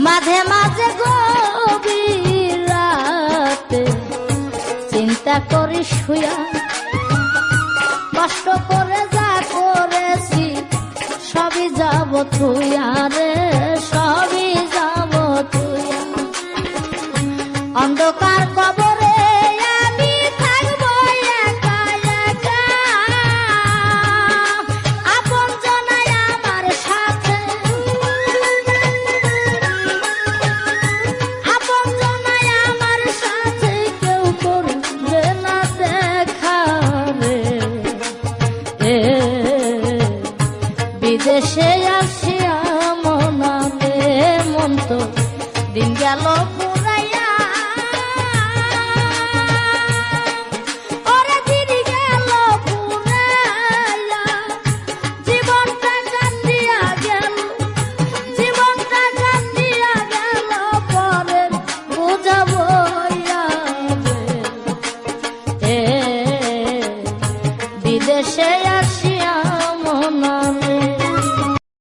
মাঝে মাঝে গভীর রাতে চিন্তা করি শুয়া, কষ্ট করে যা করেছি সবই যাব থুইয়া রে, সবই যাব থুইয়া। অন্ধকার কবরে আমি থাকবো একা একা, আপন জনাই আমার সাথে, আপন জনাই আমার সাথে কেউ করবে না দেখা রে। বিদেশে আসিয়া মনালে মন তো দিন গেল পুরাইয়া, ওরে দিন গেল পুরাইয়া, জীবনটা কান্দিয়া গেল, জীবনটা কান্দিয়া গেল, পরে বুঝাবো বিদেশে আসিয়া মনা